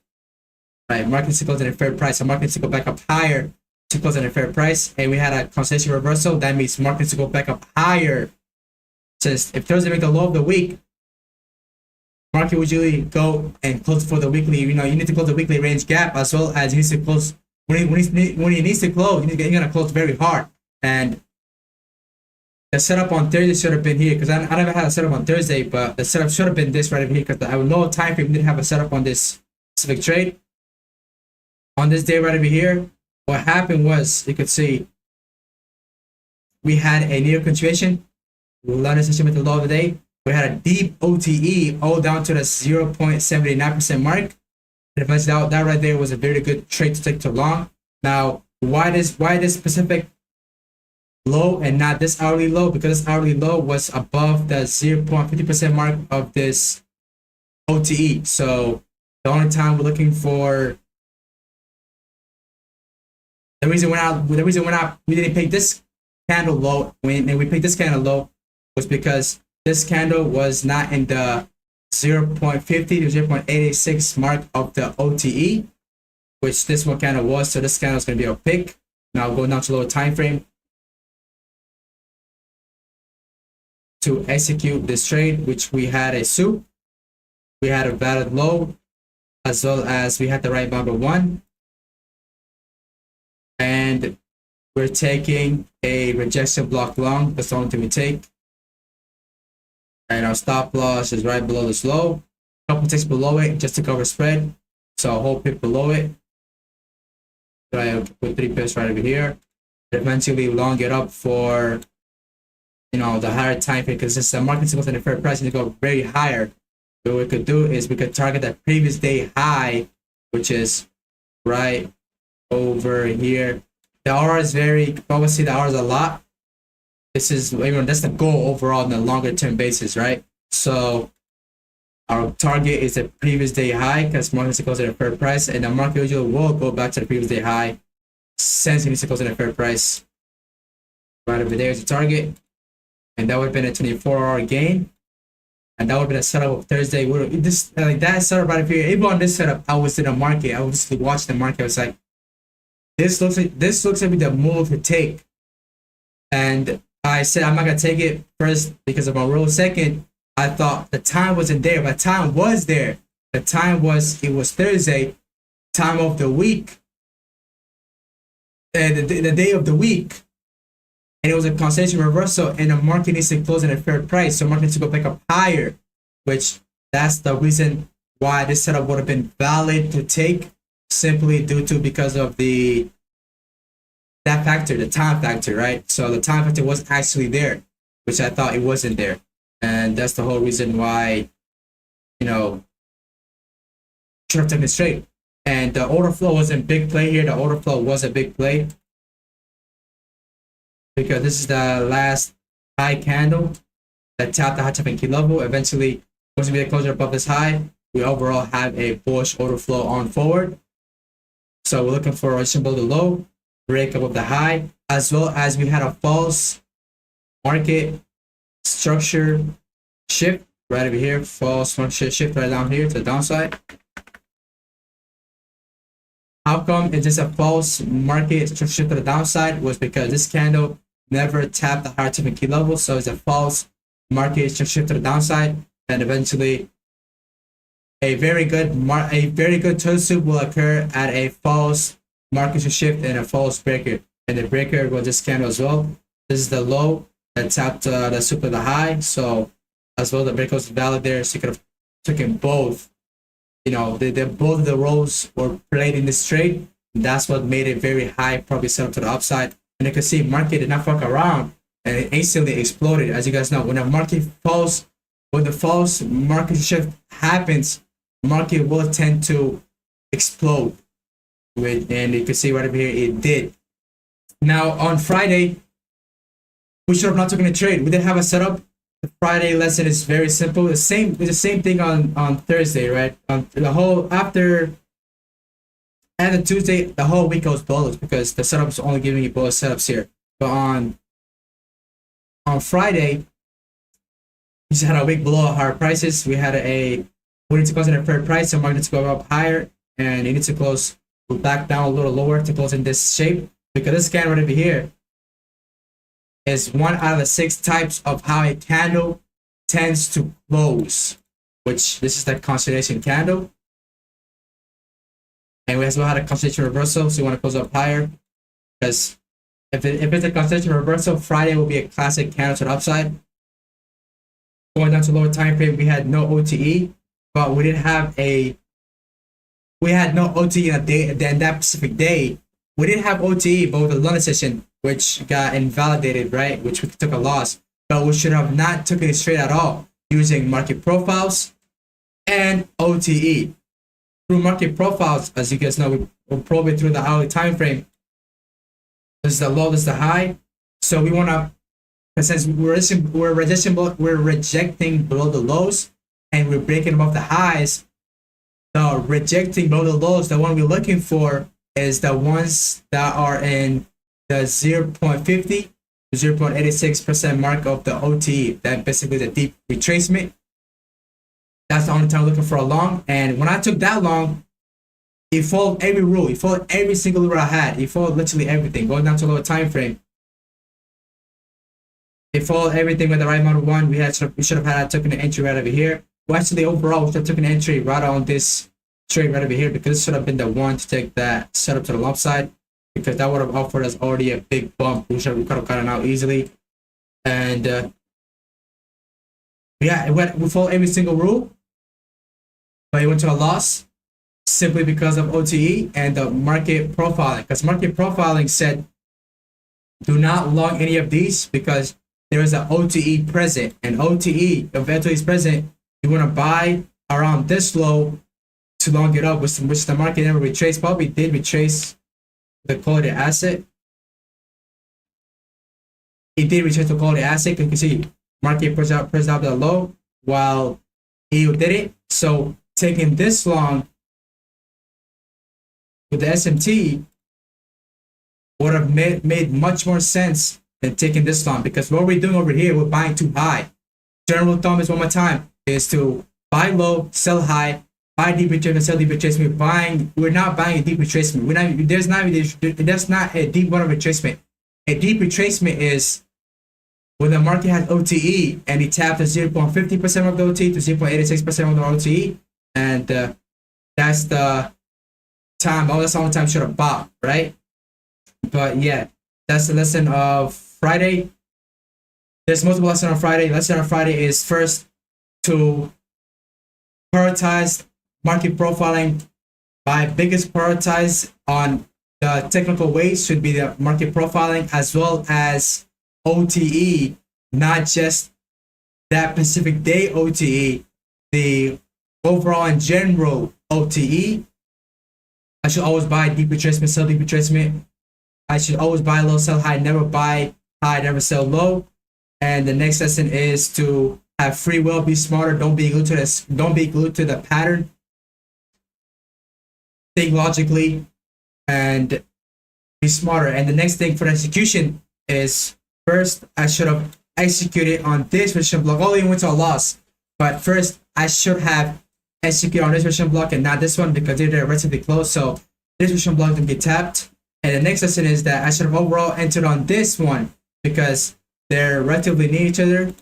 Right, market to close at a fair price. So market to go back up higher to close at a fair price, and we had a consolidation reversal. That means market to go back up higher. Since if Thursday make the low of the week, market would usually go and close for the weekly. You need to close the weekly range gap as well as you need to close when he needs to close. You're gonna close very hard, and the setup on Thursday should have been here because I never had a setup on Thursday, but the setup should have been this right over here because I would know time frame didn't have a setup on this specific trade. On this day right over here, what happened was you could see we had a near continuation, London session with the low of the day. We had a deep OTE all down to the 0.79% mark. And eventually that right there was a very good trade to take to long. Now, why this specific low and not this hourly low? Because this hourly low was above the 0.50% mark of this OTE. So the only time we're looking for the reason we didn't pick this candle low and we picked this candle low was because this candle was not in the 0.50 to 0.886 mark of the OTE, which this one candle was. So this candle is going to be a pick. Now go down to lower time frame to execute this trade, which we had a soup, we had a valid low, as well as we had the right number one, and we're taking a rejection block long. That's the only thing we take. And our stop loss is right below this low. Couple ticks below it just to cover spread. So a whole pip below it. So I put 3 pips right over here. Eventually long it up for the higher time frame because since the market's supposed to be a fair price and to go very higher. What we could do is we could target that previous day high, which is right over here. The hours vary. Obviously the hours a lot. This is that's the goal overall on the longer term basis, right? So our target is the previous day high because market goes at a fair price, and the market usually will go back to the previous day high since it needs to close at a fair price. Right over there is the target, and that would have been a 24-hour gain, and that would have been a setup of Thursday. This that setup right here. Even on this setup, I was in the market. I was just watching the market. I was like, this looks like the move to take, and I said I'm not gonna take it first because of my rule. Second, I thought the time wasn't there, but time was there. The time was it was Thursday, time of the week, and the day of the week, and it was a consolidation reversal, and the market needs to close at a fair price, so market needs to go back up higher, which that's the reason why this setup would have been valid to take, simply due to because of that factor, the time factor, right? So the time factor was actually there, which I thought it wasn't there. And that's the whole reason why, should have taken it straight. And the order flow wasn't big play here. The order flow was a big play because this is the last high candle that tapped the high tapping key level. Eventually, once we get closer above this high, we overall have a bullish order flow on forward. So we're looking for a symbol below, break above the high. as well as we had a false market structure shift right over here, false structure shift right down here to the downside. How come it's just a false market structure shift to the downside? Was because this candle never tapped the higher time key level, so it's a false market structure shift to the downside, and eventually a very good turn soup will occur at a false market shift and a false breaker, and the breaker was this candle as well. This is the low that tapped the soup of the high, so as well the breaker was valid there, so you could have taken both. You know, both of the roles were played in this trade. That's what made it very high, probably set up to the upside. And you can see market did not fuck around and it instantly exploded. As you guys know, when a market falls, when the false market shift happens, market will tend to explode. And you can see right over here, it did. Now on Friday, we should have not taken a trade. We did have a setup. The Friday lesson is very simple. It's the same thing on Thursday, right? On the whole after Tuesday, the whole week goes bullish because the setup is only giving you bullish setups here. But on Friday, we just had a week below higher prices. We need to close in a fair price, so market needs to go up higher, and it needs to close back down a little lower to close in this shape because this candle right over here is one out of the 6 types of how a candle tends to close, which this is the constellation candle. And we as well had a constellation reversal, so you want to close up higher because if it's a constellation reversal, Friday will be a classic candle to the upside. Going down to lower time frame, we had no OTE, but we had no OTE in a day, in that specific day. We didn't have OTE, but with the London session, which got invalidated, right? Which we took a loss, but we should have not taken it straight at all using market profiles and OTE. Through market profiles, as you guys know, we'll probe it through the hourly time frame. This is the low, this is the high. So we want to, since we're rejecting below the lows and we're breaking above the highs, the rejecting below the lows, the one we're looking for is the ones that are in the 0.50 to 0.86% mark of the OTE. That basically the deep retracement. That's the only time I'm looking for a long. And when I took that long, it followed every rule. It followed every single rule I had. It followed literally everything. Going down to a lower time frame. It followed everything with the right amount of one. We should have had taken an entry right over here. Well, actually, overall, we should have taken an entry right on this trade right over here because this should have been the one to take that setup to the lump side, because that would have offered us already a big bump. We could have gotten out easily. And yeah, we followed every single rule, but it went to a loss simply because of OTE and the market profiling. Because market profiling said, do not long any of these because there is an OTE present. And OTE, if OTE is present, you want to buy around this low to long it up, which the market never retraced. Probably did retrace the quality asset. It did retrace the quality asset. You can see market pressed out the low while EU did it. So taking this long with the SMT would have made much more sense than taking this long, because what we're doing over here, we're buying too high. General thumb is, one more time, is to buy low, sell high, buy deep retracement, sell deep retracement. We're not buying a deep retracement. There's not a deep one of retracement. A deep retracement is when the market has OTE and it tapped to 0.50% of the OTE to 0.86% of the OTE, and that's the time. Oh, that's the only time you should have bought, right? But yeah, that's the lesson of Friday. There's multiple lessons on Friday. Lesson on Friday is first to prioritize market profiling. My biggest prioritize on the technical ways should be the market profiling as well as OTE, not just that specific day OTE, the overall and general OTE. I should always buy deep retracement, sell deep retracement. I should always buy low, sell high, never buy high, never sell low. And the next lesson is to have free will, be smarter, don't be glued to this, don't be glued to the pattern. Think logically and be smarter. And the next thing for the execution is first I should have executed on this resistance block. Only went to a loss, but first I should have executed on this resistance block and not this one because they're relatively close. So this resistance block didn't get tapped. And the next lesson is that I should have overall entered on this one because they're relatively near each other.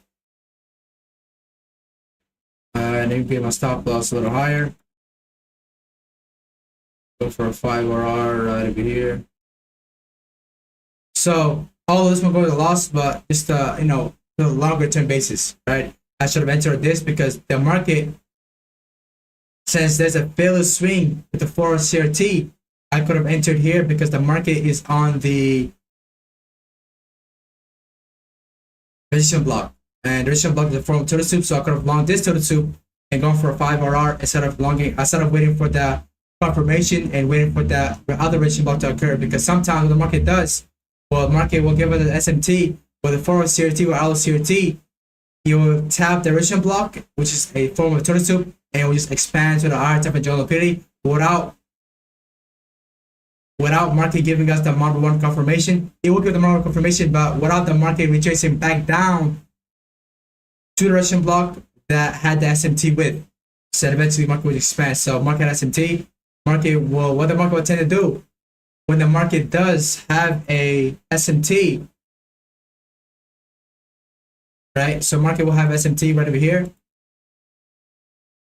And then get my stop loss a little higher. Go for a 5RR right over here. So all of this will go to the loss, but just the longer term basis, right? I should have entered this because the market, since there's a failure swing with the 4 CRT, I could have entered here because the market is on the resistance block. And the resistance block is a form of turtle soup, so I could have longed this turtle soup and gone for a 5RR instead of waiting for the confirmation and waiting for the other resistance block to occur. Because sometimes what the market does, well, the market will give it an SMT with a forward CRT or out CRT. You will tap the resistance block, which is a form of turtle soup, and it will just expand to the higher type of general liquidity without market giving us the marble one confirmation. It will give the marble confirmation, but without the market retracing back down to the resistance block that had the SMT with. So eventually market will expand. So market SMT, what the market will tend to do when the market does have a SMT, right? So market will have SMT right over here.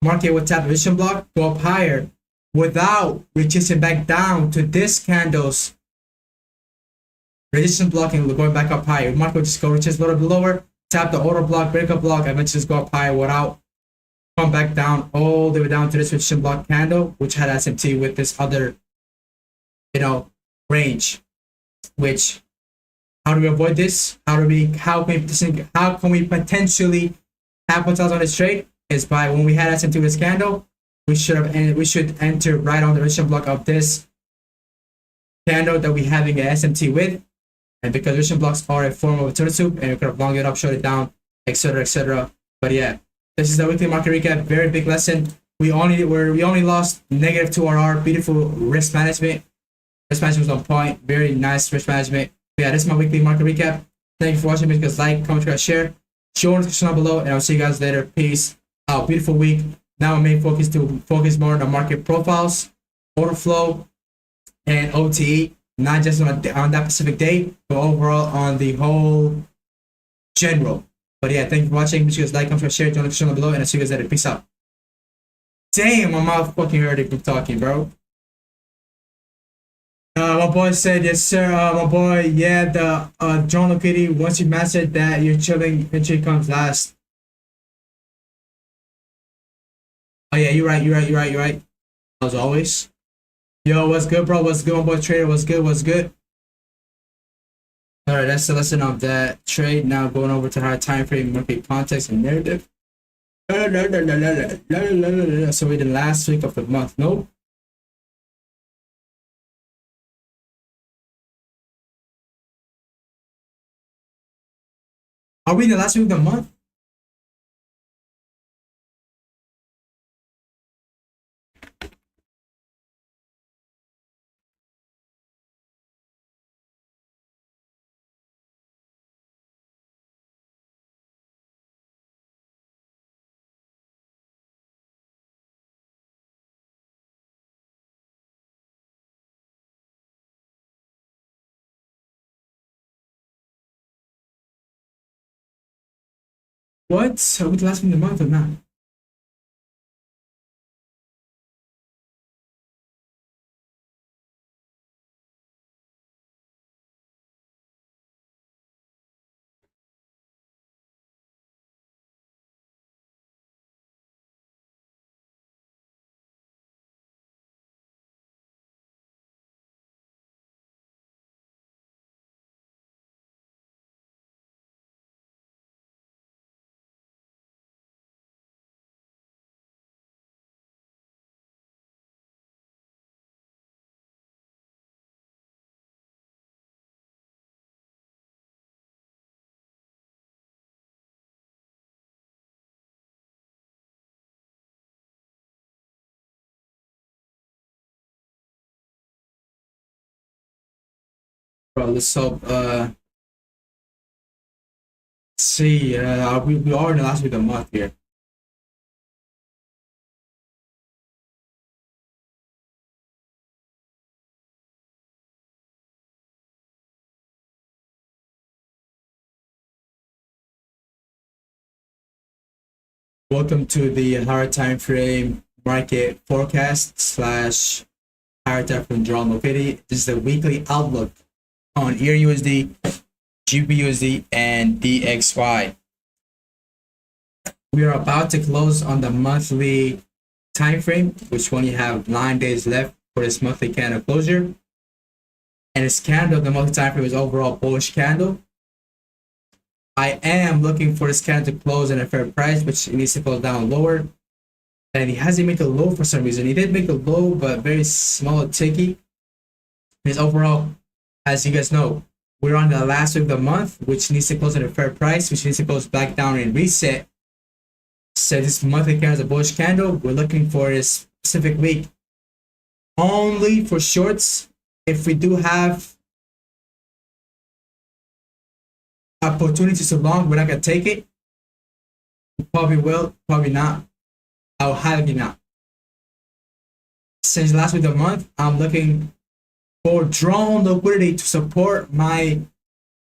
Market will tap the resistance block, go up higher without retracing back down to this candle's resistance block and going back up higher. Market will just go retrace a little bit lower, tap the order block, breakup block, and eventually just go up higher without come back down all the way down to this resistance block candle, which had SMT with this other, range. Which, how do we avoid this? How can we potentially capitalize on this trade? Is by when we had SMT with this candle, we should enter right on the resistance block of this candle that we having an SMT with. And because resistance blocks are a form of a turtle soup, and we could have long it up, short it down, etc., etc. But yeah, this is the weekly market recap. Very big lesson. We only lost negative 2RR. Beautiful risk management. Risk management was on point. Very nice risk management. But yeah, this is my weekly market recap. Thank you for watching. Make sure to like, comment, share. Show in the description down below, and I'll see you guys later. Peace out. Beautiful week. Now my main focus to focus more on the market profiles, order flow, and OTE. Not just on that specific day, but overall on the whole general. But yeah, thank you for watching. Make sure you guys like, comment, share, join the description below, and I'll see you guys later. Peace out. Damn, my mouth fucking hurting from talking, bro. My boy said, yes, sir. My boy, yeah, the John Liquidity, once you master that, you're chilling, eventually comes last. Oh, yeah, you're right. As always. Yo, what's good, bro? What's good, my boy Trader? What's good? Alright, that's the lesson of that trade. Now going over to higher time frame, market context, and narrative. So we did last week of the month. Nope. Are we in the last week of the month? What? Are we the last week of the month or not? Bro, let's hope. See, we are in the last week of the month here. Welcome to the higher time frame market forecast slash higher time frame draw liquidity. This is the weekly outlook on EURUSD, GBUSD, and DXY. We are about to close on the monthly time frame, which only have 9 days left for this monthly candle closure. And this candle, the monthly time frame, is overall bullish candle. I am looking for this candle to close at a fair price, which needs to close down lower. And he hasn't made a low for some reason. He did make a low, but very small, ticky. His overall, as you guys know, we're on the last week of the month, which needs to close at a fair price, which needs to close back down and reset. So this monthly candle is a bullish candle. We're looking for a specific week only for shorts. If we do have opportunities to long, we're not gonna take it. Probably will, probably not. I'll highly not. Since last week of the month, I'm looking for drawn liquidity to support my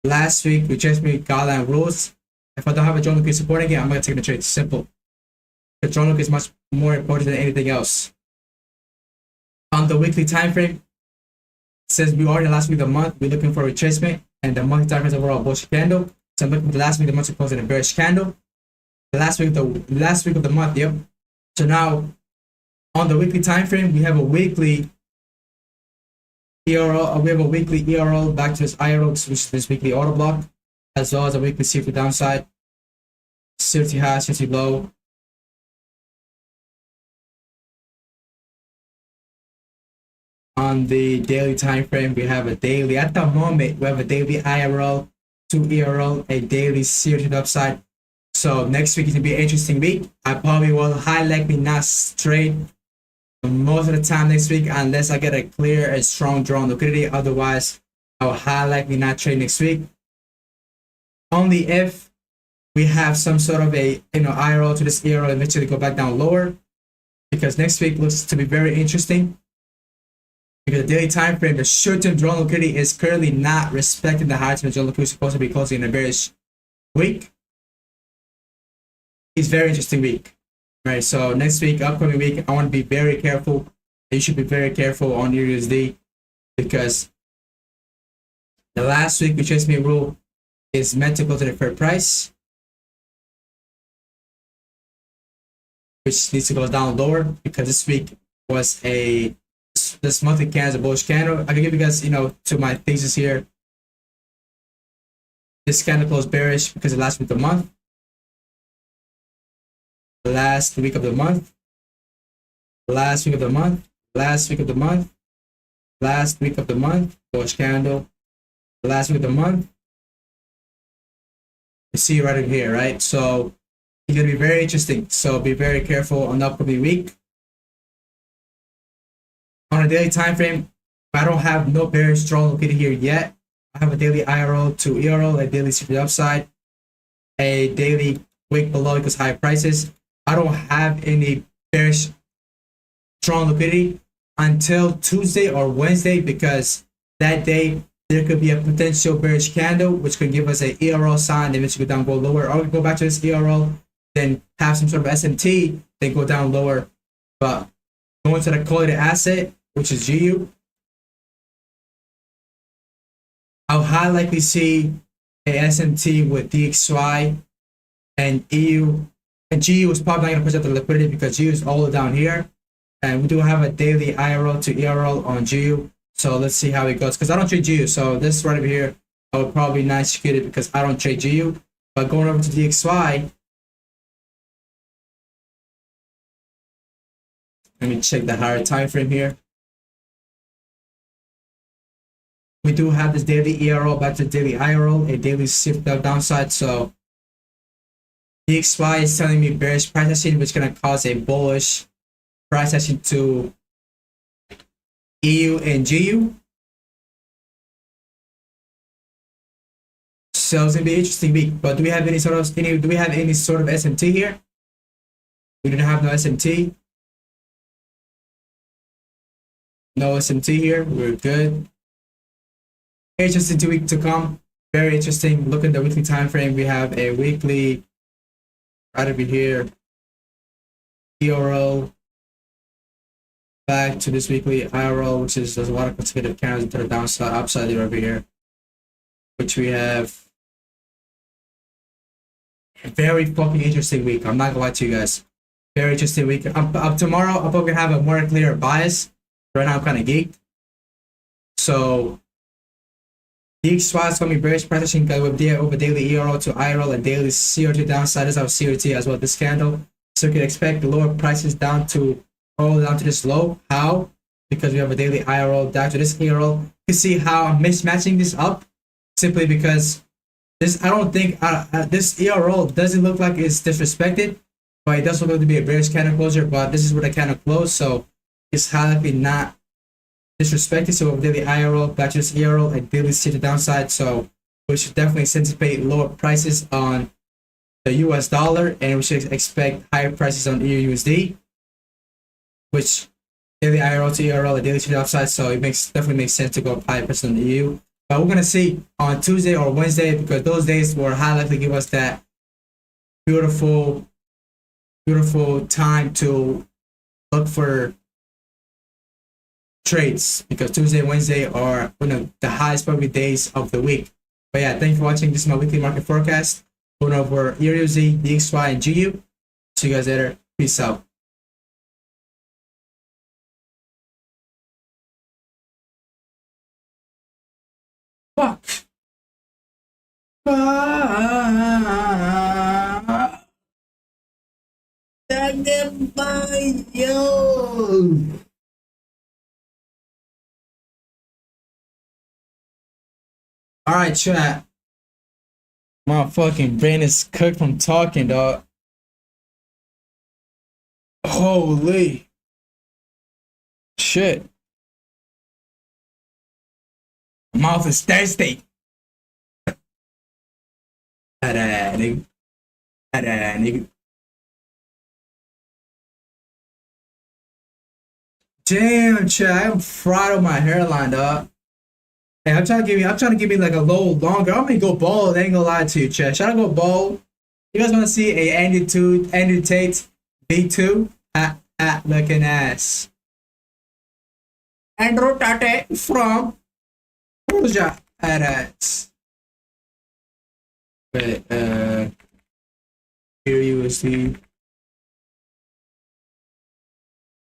last week retracement guideline rules. If I don't have a drawn liquidity supporting it, I'm gonna take the trade. Simple. The drawn liquidity is much more important than anything else. On the weekly time frame, since we are in the last week of the month, we're looking for retracement, and the monthly time frame is overall bullish candle. So I'm looking for the last week of the month to close in a bearish candle. The last week of the month, yep. So now on the weekly time frame, we have a weekly ERL. We have a weekly ERL back to this IRL, which is this weekly order block, as well as a weekly CFD downside, CFD high, CFD low. On the daily time frame, we have a daily. At the moment, we have a daily IRL, 2 ERL, a daily CFD upside. So next week is gonna be an interesting week. I probably will high likely not trade most of the time next week unless I get a clear and strong draw on liquidity. Otherwise, I will high likely not trade next week. Only if we have some sort of a IRL to this ERL eventually go back down lower, because next week looks to be very interesting. Because the daily time frame, the short-term draw liquidity is currently not respecting the high term draw liquidity supposed to be closing in a bearish week. It's very interesting week, right? So next week, upcoming week, I want to be very careful. You should be very careful on your USD, because the last week retracement rule is meant to close at a fair price, which needs to go down lower, because this week was this monthly candle is a bullish candle. I can give you guys, to my thesis here. This candle closed bearish because the last week of the month. Last week of the month, last week of the month, last week of the month, last week of the month, bullish candle, last week of the month. You see right in here, right? So it's gonna be very interesting. So be very careful on the upcoming week. On a daily time frame, I don't have no bearish strong liquidity here yet. I have a daily IRL to ERL, a daily secret upside, a daily wick below because high prices. I don't have any bearish strong liquidity until Tuesday or Wednesday, because that day there could be a potential bearish candle which could give us an ERL sign, then eventually go down, go lower, or we go back to this ERL, then have some sort of SMT, then go down lower. But going to the quality asset, which is GU, I'll high likely see a SMT with DXY and EU. And GU is probably not going to present the liquidity because GU is all down here. And we do have a daily IRL to ERL on GU. So let's see how it goes. Because I don't trade GU. So this right over here, I would probably not execute it because I don't trade GU. But going over to DXY, let me check the higher time frame here. We do have this daily ERL back to daily IRL, a daily shift downside. So DXY is telling me bearish price action, which is going to cause a bullish price action to EU and GU. So it's gonna be an interesting week. But do we have any sort of SMT here? We don't have no SMT. No SMT here. We're good. Interesting 2 week to come. Very interesting. Look at the weekly time frame. We have a weekly right over here. ERL back to this weekly IRL, which is there's a lot of consecutive candles into the downside, upside there over here, which we have a very fucking interesting week. I'm not gonna lie to you guys. Very interesting week. Up tomorrow, I'm probably gonna have a more clear bias. Right now, I'm kind of geeked. So DXY is gonna be bearish practicing with over daily ERL to IRL and daily CRT downside is our CRT as well. This candle. So you can expect the lower prices down to this low. How? Because we have a daily IRL down to this ERL. You can see how I'm mismatching this up simply because this, I don't think this ERL doesn't look like it's disrespected, but it does look like to be a bearish candle closure. But this is where the candle closed, so it's highly not disrespected. So with daily IRL back to this ERL and daily see the downside. So we should definitely anticipate lower prices on the US dollar, and we should expect higher prices on EU USD, which daily IRL to ERL and daily to the upside. So it definitely makes sense to go up 5% on the EU. But we're gonna see on Tuesday or Wednesday, because those days will highly give us that beautiful time to look for trades, because Tuesday and Wednesday are one of the highest probably days of the week. But yeah, thanks for watching. This is my weekly market forecast. Going over EURUSD, DXY, and GU. See you guys later. Peace out. Fuck. Alright, chat. My fucking brain is cooked from talking, dog. Holy shit. Mouth is thirsty. Nigga. Damn, chat. I'm fried on my hairline, dog. Hey, I'm trying to give me like a low longer. I'm gonna go bald. I ain't gonna lie to you, chat. Should I go bald? You guys wanna see a Andrew Tate V2 at looking ass? Andrew Tate from Georgia at ass. Wait, here you will see.